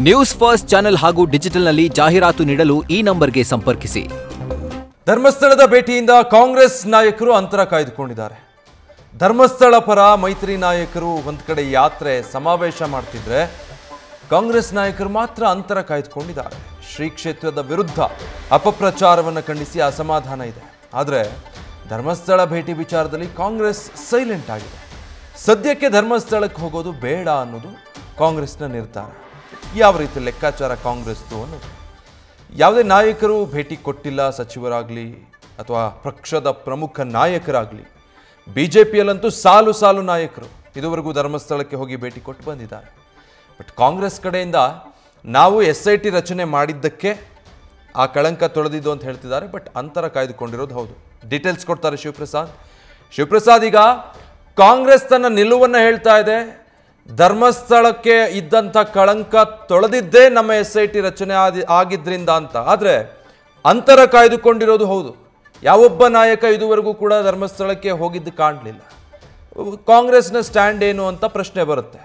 News first channel ಹಾಗೂ ಡಿಜಿಟಲ್ನಲ್ಲಿ ಜಾಹೀರಾತು ನೀಡಲು ಈ ನಂಬರ್ಗೆ ಸಂಪರ್ಕಿಸಿ. ಧರ್ಮಸ್ಥಳದ ಭೇಟಿಯಿಂದ ಕಾಂಗ್ರೆಸ್ ನಾಯಕರು ಅಂತರ ಕಾಯ್ದುಕೊಂಡಿದ್ದಾರೆ. ಧರ್ಮಸ್ಥಳ ಪರ ಮೈತ್ರಿ ನಾಯಕರು ಒಂದ್ ಕಡೆ ಯಾತ್ರೆ ಸಮಾವೇಶ ಮಾಡ್ತಿದ್ರೆ ಕಾಂಗ್ರೆಸ್ ನಾಯಕರು ಮಾತ್ರ ಅಂತರ ಕಾಯ್ದುಕೊಂಡಿದ್ದಾರೆ. ಶ್ರೀ ಕ್ಷೇತ್ರದ ವಿರುದ್ಧ ಅಪಪ್ರಚಾರವನ್ನು ಖಂಡಿಸಿ ಅಸಮಾಧಾನ ಇದೆ. ಆದರೆ ಧರ್ಮಸ್ಥಳ ಭೇಟಿ ವಿಚಾರದಲ್ಲಿ ಕಾಂಗ್ರೆಸ್ ಸೈಲೆಂಟ್ ಆಗಿದೆ. ಸದ್ಯಕ್ಕೆ ಧರ್ಮಸ್ಥಳಕ್ಕೆ ಹೋಗೋದು ಬೇಡ ಅನ್ನೋದು ಕಾಂಗ್ರೆಸ್ನ ನಿರ್ಧಾರ. ಯಾವ ರೀತಿ ಲೆಕ್ಕಾಚಾರ ಕಾಂಗ್ರೆಸ್ದು ಅನ್ನೋದು, ಯಾವುದೇ ನಾಯಕರು ಭೇಟಿ ಕೊಟ್ಟಿಲ್ಲ, ಸಚಿವರಾಗಲಿ ಅಥವಾ ಪಕ್ಷದ ಪ್ರಮುಖ ನಾಯಕರಾಗಲಿ. ಬಿಜೆಪಿಯಲ್ಲಂತೂ ಸಾಲು ಸಾಲು ನಾಯಕರು ಇದುವರೆಗೂ ಧರ್ಮಸ್ಥಳಕ್ಕೆ ಹೋಗಿ ಭೇಟಿ ಕೊಟ್ಟು ಬಂದಿದ್ದಾರೆ. ಬಟ್ ಕಾಂಗ್ರೆಸ್ ಕಡೆಯಿಂದ ನಾವು SIT ರಚನೆ ಮಾಡಿದ್ದಕ್ಕೆ ಆ ಕಳಂಕ ತೊಳೆದಿದ್ದು ಅಂತ ಹೇಳ್ತಿದ್ದಾರೆ. ಬಟ್ ಅಂತರ ಕಾಯ್ದುಕೊಂಡಿರೋದು ಹೌದು. ಡೀಟೇಲ್ಸ್ ಕೊಡ್ತಾರೆ ಶಿವಪ್ರಸಾದ್. ಈಗ ಕಾಂಗ್ರೆಸ್ ತನ್ನ ನಿಲುವನ್ನು ಹೇಳ್ತಾ ಇದೆ. ಧರ್ಮಸ್ಥಳಕ್ಕೆ ಇದ್ದಂಥ ಕಳಂಕ ತೊಳೆದಿದ್ದೇ ನಮ್ಮ SIT ರಚನೆ ಆಗಿದ್ರಿಂದ ಅಂತ. ಆದರೆ ಅಂತರ ಕಾಯ್ದುಕೊಂಡಿರೋದು ಹೌದು. ಯಾವೊಬ್ಬ ನಾಯಕ ಇದುವರೆಗೂ ಕೂಡ ಧರ್ಮಸ್ಥಳಕ್ಕೆ ಹೋಗಿದ್ದು ಕಾಣಲಿಲ್ಲ. ಕಾಂಗ್ರೆಸ್ನ ಸ್ಟ್ಯಾಂಡ್ ಏನು ಅಂತ ಪ್ರಶ್ನೆ ಬರುತ್ತೆ.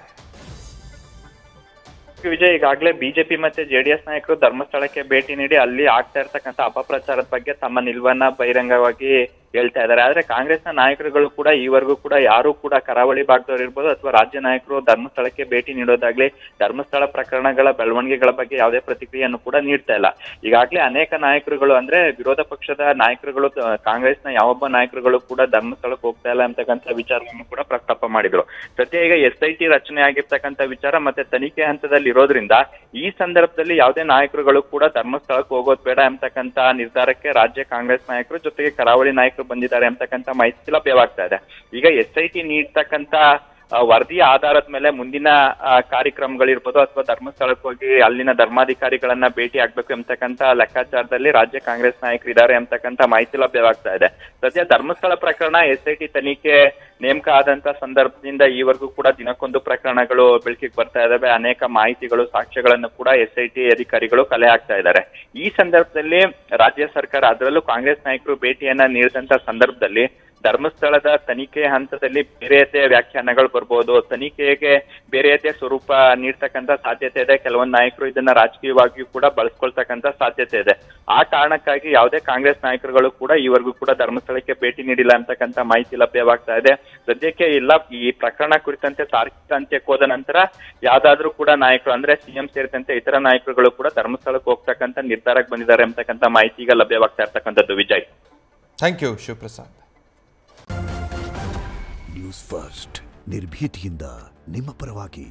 ವಿಜಯ್, ಈಗಾಗಲೇ ಬಿಜೆಪಿ ಮತ್ತೆ JDS ನಾಯಕರು ಧರ್ಮಸ್ಥಳಕ್ಕೆ ಭೇಟಿ ನೀಡಿ ಅಲ್ಲಿ ಆಗ್ತಾ ಇರ್ತಕ್ಕಂಥ ಅಪಪ್ರಚಾರದ ಬಗ್ಗೆ ತಮ್ಮ ನಿಲುವನ್ನ ಬಹಿರಂಗವಾಗಿ ಹೇಳ್ತಾ ಇದ್ದಾರೆ. ಆದ್ರೆ ಕಾಂಗ್ರೆಸ್ನ ನಾಯಕರುಗಳು ಕೂಡ ಈವರೆಗೂ ಕೂಡ ಯಾರು ಕೂಡ ಕರಾವಳಿ ಭಾಗದವ್ರು ಇರ್ಬೋದು ಅಥವಾ ರಾಜ್ಯ ನಾಯಕರು ಧರ್ಮಸ್ಥಳಕ್ಕೆ ಭೇಟಿ ನೀಡೋದಾಗ್ಲಿ ಧರ್ಮಸ್ಥಳ ಪ್ರಕರಣಗಳ ಬೆಳವಣಿಗೆಗಳ ಬಗ್ಗೆ ಯಾವುದೇ ಪ್ರತಿಕ್ರಿಯೆಯನ್ನು ಕೂಡ ನೀಡ್ತಾ ಇಲ್ಲ. ಈಗಾಗಲೇ ಅನೇಕ ನಾಯಕರುಗಳು ಅಂದ್ರೆ ವಿರೋಧ ಪಕ್ಷದ ನಾಯಕರುಗಳು ಕಾಂಗ್ರೆಸ್ನ ಯಾವೊಬ್ಬ ನಾಯಕರುಗಳು ಕೂಡ ಧರ್ಮಸ್ಥಳಕ್ಕೆ ಹೋಗ್ತಾ ಇಲ್ಲ ಅಂತಕ್ಕಂಥ ವಿಚಾರವನ್ನು ಕೂಡ ಪ್ರಸ್ತಾಪ ಮಾಡಿದ್ರು. ಸದ್ಯ ಈಗ SIT ರಚನೆ ಆಗಿರ್ತಕ್ಕಂಥ ವಿಚಾರ ಮತ್ತೆ ತನಿಖೆ ಹಂತದಲ್ಲಿ ಇರೋದ್ರಿಂದ ಈ ಸಂದರ್ಭದಲ್ಲಿ ಯಾವುದೇ ನಾಯಕರುಗಳು ಕೂಡ ಧರ್ಮಸ್ಥಳಕ್ಕೆ ಹೋಗೋದು ಬೇಡ ಅಂತಕ್ಕಂಥ ನಿರ್ಧಾರಕ್ಕೆ ರಾಜ್ಯ ಕಾಂಗ್ರೆಸ್ ನಾಯಕರು ಜೊತೆಗೆ ಕರಾವಳಿ ನಾಯಕರು ಬಂದಿದ್ದಾರೆ ಅಂತಕ್ಕಂಥ ಮಾಹಿತಿ ಲಭ್ಯವಾಗ್ತಾ ಇದೆ. ಈಗ SIT ನೀಡ್ತಕ್ಕಂಥ ವರದಿಯ ಆಧಾರದ ಮೇಲೆ ಮುಂದಿನ ಕಾರ್ಯಕ್ರಮಗಳಿರ್ಬೋದು ಅಥವಾ ಧರ್ಮಸ್ಥಳಕ್ಕೆ ಹೋಗಿ ಅಲ್ಲಿನ ಧರ್ಮಾಧಿಕಾರಿಗಳನ್ನ ಭೇಟಿ ಆಗ್ಬೇಕು ಎಂಬತಕ್ಕಂಥ ಲೆಕ್ಕಾಚಾರದಲ್ಲಿ ರಾಜ್ಯ ಕಾಂಗ್ರೆಸ್ ನಾಯಕರು ಇದ್ದಾರೆ ಅಂತಕ್ಕಂಥ ಮಾಹಿತಿ ಲಭ್ಯವಾಗ್ತಾ ಇದೆ. ಸದ್ಯ ಧರ್ಮಸ್ಥಳ ಪ್ರಕರಣ SIT ತನಿಖೆ ನೇಮಕ ಆದಂತ ಸಂದರ್ಭದಿಂದ ಈವರೆಗೂ ಕೂಡ ದಿನಕ್ಕೊಂದು ಪ್ರಕರಣಗಳು ಬೆಳಕಿಗೆ ಬರ್ತಾ ಇದಾವೆ. ಅನೇಕ ಮಾಹಿತಿಗಳು ಸಾಕ್ಷ್ಯಗಳನ್ನು ಕೂಡ SIT ಅಧಿಕಾರಿಗಳು ಕಲೆ ಹಾಕ್ತಾ ಇದ್ದಾರೆ. ಈ ಸಂದರ್ಭದಲ್ಲಿ ರಾಜ್ಯ ಸರ್ಕಾರ ಅದರಲ್ಲೂ ಕಾಂಗ್ರೆಸ್ ನಾಯಕರು ಭೇಟಿಯನ್ನ ನೀಡಿದಂತ ಸಂದರ್ಭದಲ್ಲಿ ಧರ್ಮಸ್ಥಳದ ತನಿಖೆ ಹಂತದಲ್ಲಿ ಬೇರೆಯದೇ ವ್ಯಾಖ್ಯಾನಗಳು ಬರ್ಬೋದು, ತನಿಖೆಗೆ ಬೇರೆಯದೇ ಸ್ವರೂಪ ನೀಡ್ತಕ್ಕಂಥ ಸಾಧ್ಯತೆ ಇದೆ. ಕೆಲವೊಂದು ನಾಯಕರು ಇದನ್ನ ರಾಜಕೀಯವಾಗಿಯೂ ಕೂಡ ಬಳಸ್ಕೊಳ್ತಕ್ಕಂಥ ಸಾಧ್ಯತೆ ಇದೆ. ಆ ಕಾರಣಕ್ಕಾಗಿ ಯಾವುದೇ ಕಾಂಗ್ರೆಸ್ ನಾಯಕರುಗಳು ಕೂಡ ಈವರೆಗೂ ಕೂಡ ಧರ್ಮಸ್ಥಳಕ್ಕೆ ಭೇಟಿ ನೀಡಿಲ್ಲ ಅಂತಕ್ಕಂಥ ಮಾಹಿತಿ ಲಭ್ಯವಾಗ್ತಾ ಇದೆ. ಸದ್ಯಕ್ಕೆ ಇಲ್ಲ ಈ ಪ್ರಕರಣ ಕುರಿತಂತೆ ತಾರ್ಕಿಕ ಅಂತ್ಯಕ್ಕೆ ಹೋದ ನಂತರ ಯಾವ್ದಾದ್ರು ಕೂಡ ನಾಯಕರು ಅಂದ್ರೆ CM ಸೇರಿದಂತೆ ಇತರ ನಾಯಕರುಗಳು ಕೂಡ ಧರ್ಮಸ್ಥಳಕ್ಕೆ ಹೋಗ್ತಕ್ಕಂಥ ನಿರ್ಧಾರಕ್ಕೆ ಬಂದಿದ್ದಾರೆ ಅಂತಕ್ಕಂಥ ಮಾಹಿತಿ ಈಗ ಲಭ್ಯವಾಗ್ತಾ ಇರ್ತಕ್ಕಂಥದ್ದು. Vijay, thank you Shivaprasad. News first ನಿರ್ಭೀತಿಯಿಂದ ನಿಮ್ಮ ಪರವಾಗಿ.